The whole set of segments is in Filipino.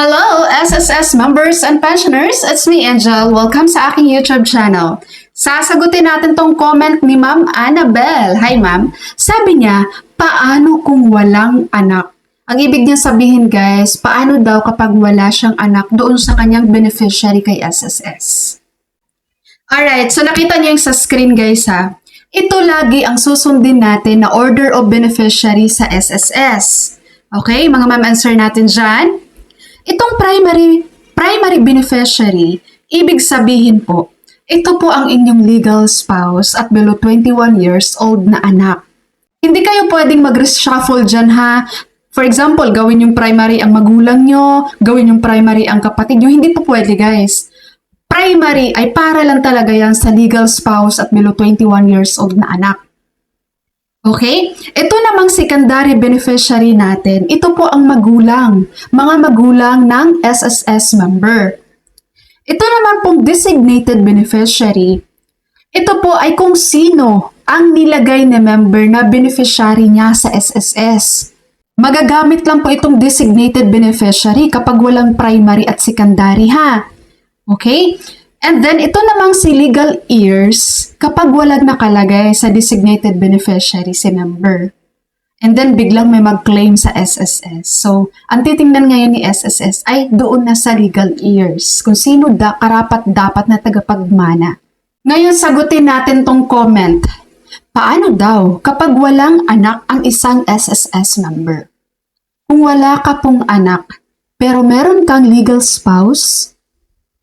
Hello, SSS members and pensioners! It's me, Angel. Welcome sa aking YouTube channel. Sasagutin natin tong comment ni Ma'am Annabel. Hi, Ma'am. Sabi niya, paano kung walang anak? Ang ibig niya sabihin, guys, paano daw kapag wala siyang anak doon sa kanyang beneficiary kay SSS? Alright, so nakita niyo yung sa screen, guys, ha? Ito lagi ang susundin natin na order of beneficiary sa SSS. Okay, mga ma'am, answer natin dyan. Itong primary beneficiary, ibig sabihin po, ito po ang inyong legal spouse at below 21 years old na anak. Hindi kayo pwedeng mag-reshuffle dyan, ha? For example, gawin yung primary ang magulang nyo, gawin yung primary ang kapatid nyo. Hindi po pwede, guys. Primary ay para lang talaga yan sa legal spouse at below 21 years old na anak. Okay? Ito namang secondary beneficiary natin, ito po ang magulang, mga magulang ng SSS member. Ito naman pong designated beneficiary, ito po ay kung sino ang nilagay na member na beneficiary niya sa SSS. Magagamit lang po itong designated beneficiary kapag walang primary at secondary, ha? Okay? And then, ito namang si legal heirs kapag walang nakalagay sa designated beneficiary si member. And then, biglang may mag-claim sa SSS. So, ang titingnan ngayon ni SSS ay doon na sa legal heirs. Kung sino karapat-dapat na tagapagmana. Ngayon, sagutin natin tong comment. Paano daw kapag walang anak ang isang SSS member? Kung wala ka pong anak, pero meron kang legal spouse,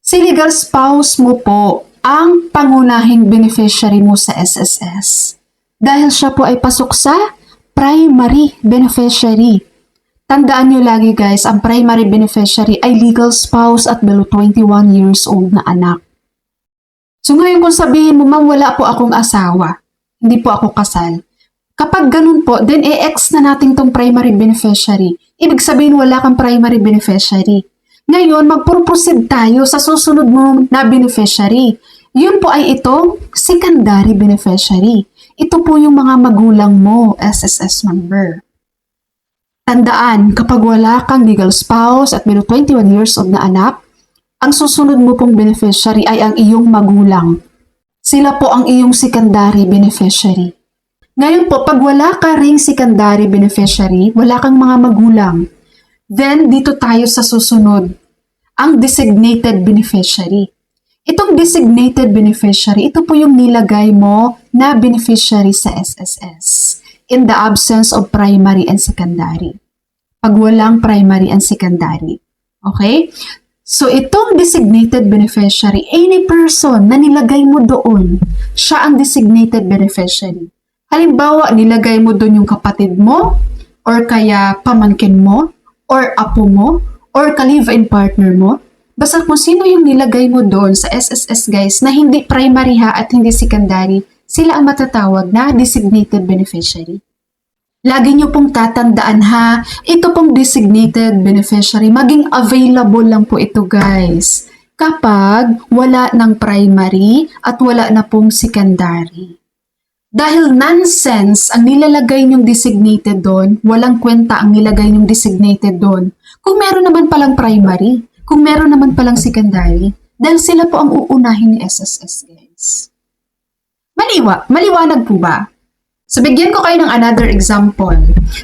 si legal spouse mo po ang pangunahing beneficiary mo sa SSS. Dahil siya po ay pasok sa primary beneficiary. Tandaan nyo lagi, guys, ang primary beneficiary ay legal spouse at below 21 years old na anak. So ngayon kung sabihin mo, ma'am, wala po akong asawa, hindi po ako kasal. Kapag ganun po, then i-ex na natin tong primary beneficiary. Ibig sabihin wala kang primary beneficiary. Ngayon, mag-proceed tayo sa susunod mo na beneficiary. Yun po ay itong secondary beneficiary. Ito po yung mga magulang mo, SSS member. Tandaan, kapag wala kang legal spouse at below 21 years old na anak, ang susunod mo pong beneficiary ay ang iyong magulang. Sila po ang iyong secondary beneficiary. Ngayon po, pag wala ka ring secondary beneficiary, wala kang mga magulang, then, dito tayo sa susunod, ang designated beneficiary. Itong designated beneficiary, ito po yung nilagay mo na beneficiary sa SSS in the absence of primary and secondary. Pag walang primary and secondary. Okay? So, itong designated beneficiary, any person na nilagay mo doon, siya ang designated beneficiary. Halimbawa, nilagay mo doon yung kapatid mo, or kaya pamangkin mo, or apo mo, or ka-live-in partner mo. Basta kung sino yung nilagay mo doon sa SSS, guys, na hindi primary ha at hindi secondary, sila ang matatawag na designated beneficiary. Lagi nyo pong tatandaan ha, ito pong designated beneficiary, maging available lang po ito, guys, kapag wala ng primary at wala na pong secondary. Dahil nonsense ang nilalagay niyong designated doon, walang kwenta ang nilagay niyong designated doon. Kung meron naman palang primary, kung meron naman palang secondary, dahil sila po ang uunahin ni SSS, guys. Maliwanag po ba? So, bigyan ko kayo ng another example.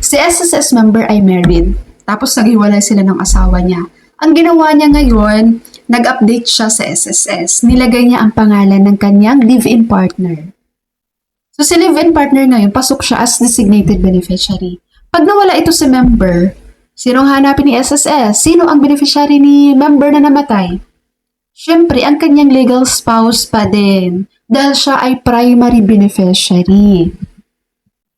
Si SSS member ay married, tapos naghiwalay sila ng asawa niya. Ang ginawa niya ngayon, nag-update siya sa SSS. Nilagay niya ang pangalan ng kanyang live-in partner. So, si live-in partner ngayon, pasok siya as designated beneficiary. Pag nawala ito si member, sinong hanapin ni SSS? Sino ang beneficiary ni member na namatay? Siyempre, ang kanyang legal spouse pa din. Dahil siya ay primary beneficiary.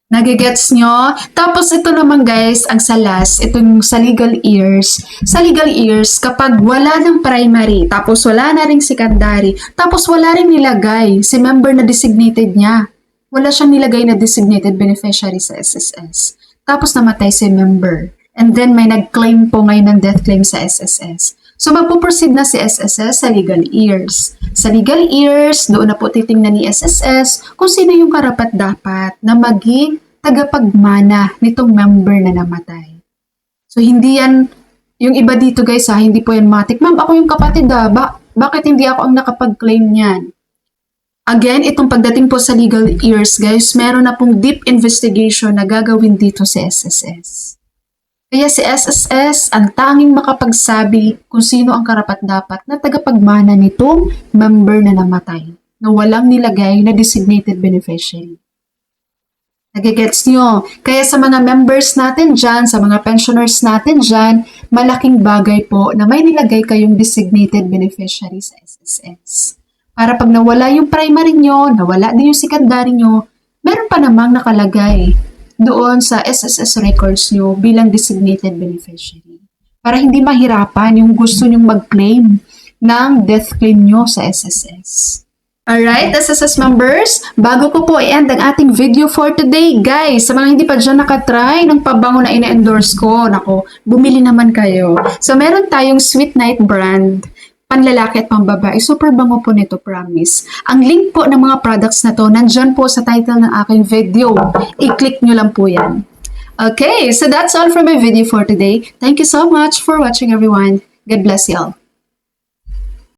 Nagigets nyo? Tapos ito naman, guys, ang sa last, itong sa legal heirs. Sa legal heirs, kapag wala ng primary, tapos wala na ring secondary, tapos wala ring nilagay si member na designated niya. Wala siyang nilagay na designated beneficiary sa SSS. Tapos namatay si member. And then may nag-claim po ngayon ng death claim sa SSS. So magpuproceed na si SSS sa legal heirs. Sa legal heirs, doon na po titingnan ni SSS kung sino yung karapat-dapat na maging tagapagmana nitong member na namatay. So hindi yan Yung iba dito guys ha, hindi po yan matik. Ma'am, ako yung kapatid ha. Bakit hindi ako ang nakapag-claim niyan? Again, itong pagdating po sa legal ears guys, meron na pong deep investigation na gagawin dito sa SSS. Kaya si SSS ang tanging makapagsabi kung sino ang karapat-dapat na tagapagmana nitong member na namatay na walang nilagay na designated beneficiary. Nagigets nyo? Kaya sa mga members natin dyan, sa mga pensioners natin dyan, malaking bagay po na may nilagay kayong designated beneficiary sa SSS. Para pag nawala yung primary nyo, nawala din yung secondary nyo, meron pa namang nakalagay doon sa SSS records nyo bilang designated beneficiary. Para hindi mahirapan yung gusto nyong mag-claim ng death claim nyo sa SSS. Alright, SSS members, bago ko po i-end ang ating video for today, guys, sa mga hindi pa dyan nakatry ng pabango na ina-endorse ko, nako, bumili naman kayo. So, meron tayong Sweet Night brand, panlalaki at pambabae. Super bango po nito, promise. Ang link po ng mga products na to, nandyan po sa title ng aking video. I-click nyo lang po yan. Okay, so that's all for my video for today. Thank you so much for watching, everyone. God bless you all.